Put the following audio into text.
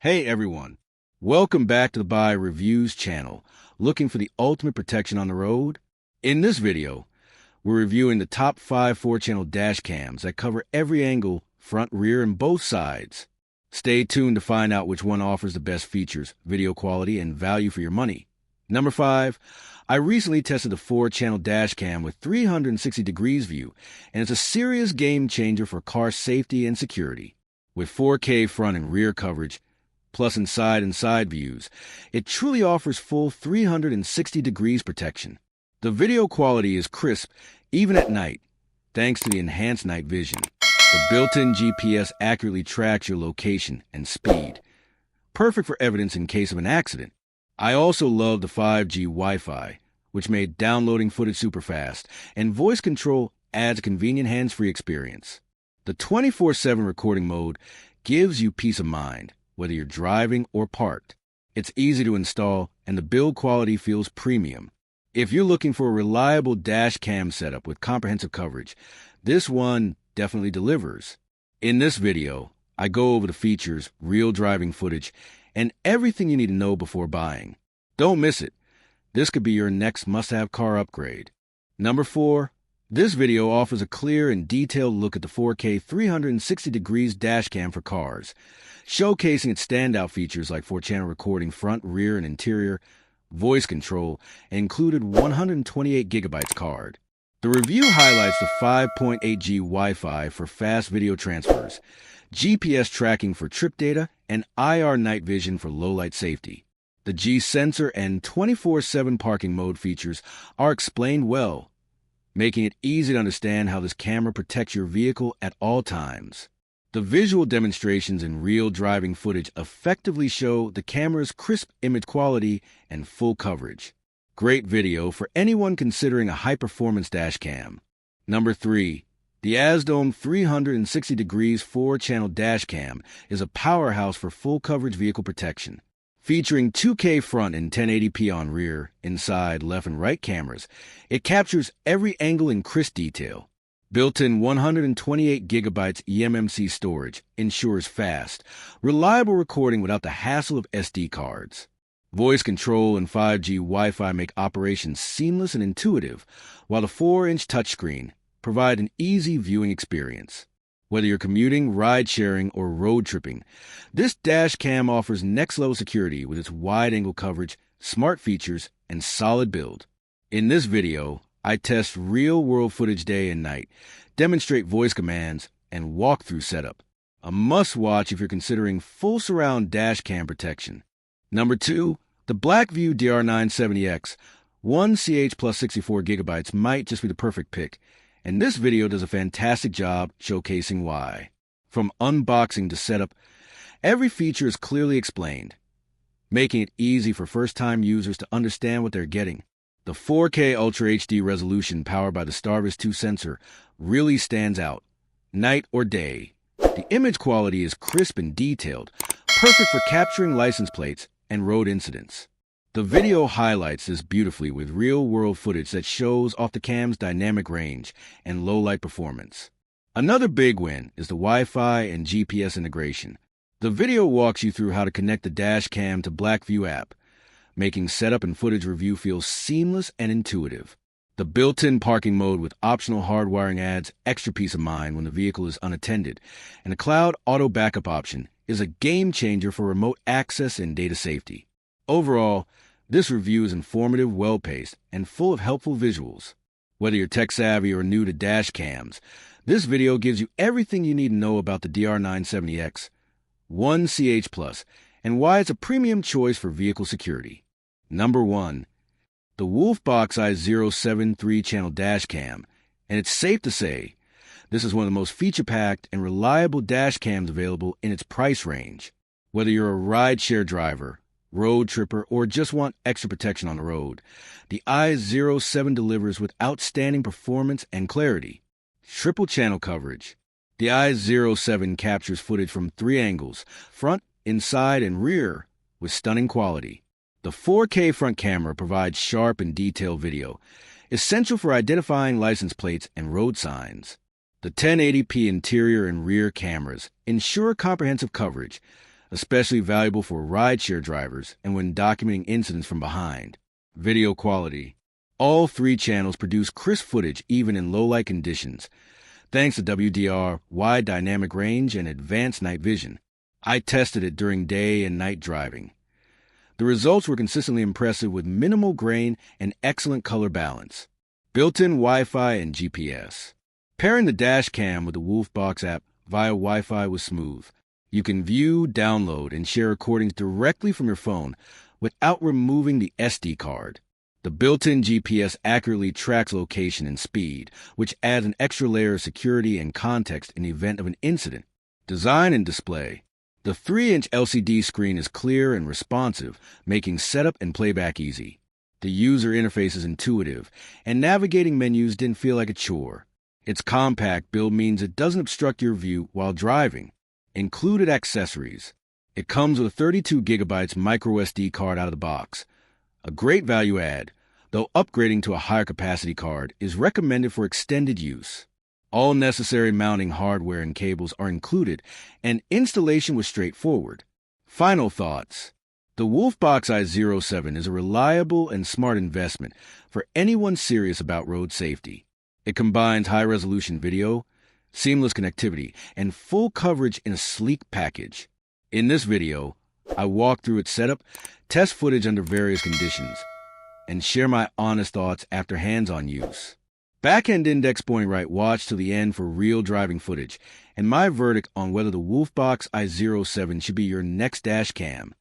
Hey everyone, welcome back to the Buy Reviews channel. Looking for the ultimate protection on the road? In this video, we're reviewing the top 5 4-channel dash cams that cover every angle, front, rear, and both sides. Stay tuned to find out which one offers the best features, video quality, and value for your money. Number 5, I recently tested the 4-channel dash cam with 360 degrees view, and it's a serious game changer for car safety and security. With 4K front and rear coverage, plus inside and side views, it truly offers full 360 degrees protection. The video quality is crisp even at night, thanks to the enhanced night vision. The built-in GPS accurately tracks your location and speed, perfect for evidence in case of an accident. I also love the 5G Wi-Fi, which made downloading footage super fast, and voice control adds a convenient hands-free experience. The 24/7 recording mode gives you peace of mind, whether you're driving or parked. It's easy to install, and the build quality feels premium. If you're looking for a reliable dash cam setup with comprehensive coverage, this one definitely delivers. In this video, I go over the features, real driving footage, and everything you need to know before buying. Don't miss it. This could be your next must-have car upgrade. Number 4. This video offers a clear and detailed look at the 4K 360 degrees dash cam for cars, showcasing its standout features like 4-channel recording front, rear, and interior, voice control, and included 128 gigabytes card. The review highlights the 5.8G Wi-Fi for fast video transfers, GPS tracking for trip data, and IR night vision for low-light safety. The G sensor and 24/7 parking mode features are explained well, making it easy to understand how this camera protects your vehicle at all times. The visual demonstrations and real driving footage effectively show the camera's crisp image quality and full coverage. Great video for anyone considering a high-performance dash cam. Number 3. The AZDOME 360 degrees 4-channel dash cam is a powerhouse for full coverage vehicle protection. Featuring 2K front and 1080p on rear, inside, left, and right cameras, it captures every angle in crisp detail. Built-in 128 gigabytes eMMC storage ensures fast, reliable recording without the hassle of SD cards. Voice control and 5G Wi-Fi make operations seamless and intuitive, while the 4-inch touchscreen provide an easy viewing experience. Whether you're commuting, ride-sharing, or road tripping, this dash cam offers next-level security with its wide-angle coverage, smart features, and solid build. In this video, I test real-world footage day and night, demonstrate voice commands, and walk-through setup. A must-watch if you're considering full surround dash cam protection. Number 2, the BlackVue DR970X 1CH plus 64 gigabytes might just be the perfect pick, and this video does a fantastic job showcasing why. From unboxing to setup, every feature is clearly explained, making it easy for first-time users to understand what they're getting. The 4K Ultra HD resolution powered by the STARVIS 2 sensor really stands out, night or day. The image quality is crisp and detailed, perfect for capturing license plates and road incidents. The video highlights this beautifully with real-world footage that shows off the cam's dynamic range and low-light performance. Another big win is the Wi-Fi and GPS integration. The video walks you through how to connect the dash cam to BlackVue app, making setup and footage review feel seamless and intuitive. The built-in parking mode with optional hardwiring adds extra peace of mind when the vehicle is unattended, and a cloud auto backup option is a game-changer for remote access and data safety. Overall, this review is informative, well-paced, and full of helpful visuals. Whether you're tech-savvy or new to dash cams, this video gives you everything you need to know about the DR970X 1CH+, and why it's a premium choice for vehicle security. Number 1. The WOLFBOX i07 3-channel dash cam, and it's safe to say, this is one of the most feature-packed and reliable dash cams available in its price range. Whether you're a ride-share driver, road tripper, or just want extra protection on the road, the i07 delivers with outstanding performance and clarity. Triple channel coverage. The i07 captures footage from 3 angles, front, inside, and rear, with stunning quality. The 4K front camera provides sharp and detailed video, essential for identifying license plates and road signs. The 1080p interior and rear cameras ensure comprehensive coverage, especially valuable for rideshare drivers and when documenting incidents from behind. Video quality. All 3 channels produce crisp footage even in low-light conditions, thanks to WDR, wide dynamic range, and advanced night vision. I tested it during day and night driving. The results were consistently impressive with minimal grain and excellent color balance. Built-in Wi-Fi and GPS. Pairing the Dashcam with the WOLFBOX app via Wi-Fi was smooth. You can view, download, and share recordings directly from your phone without removing the SD card. The built-in GPS accurately tracks location and speed, which adds an extra layer of security and context in the event of an incident. Design and display. The 3-inch LCD screen is clear and responsive, making setup and playback easy. The user interface is intuitive, and navigating menus didn't feel like a chore. Its compact build means it doesn't obstruct your view while driving. Included accessories. It comes with a 32 gigabytes microSD card out of the box. A great value add, though upgrading to a higher capacity card is recommended for extended use. All necessary mounting hardware and cables are included, and installation was straightforward. Final thoughts. The WOLFBOX i07 is a reliable and smart investment for anyone serious about road safety. It combines high-resolution video, seamless connectivity, and full coverage in a sleek package. In this video, I walk through its setup, test footage under various conditions, and share my honest thoughts after hands-on use. Back-end index pointing right, watch till the end for real driving footage, and my verdict on whether the WOLFBOX i07 should be your next dash cam.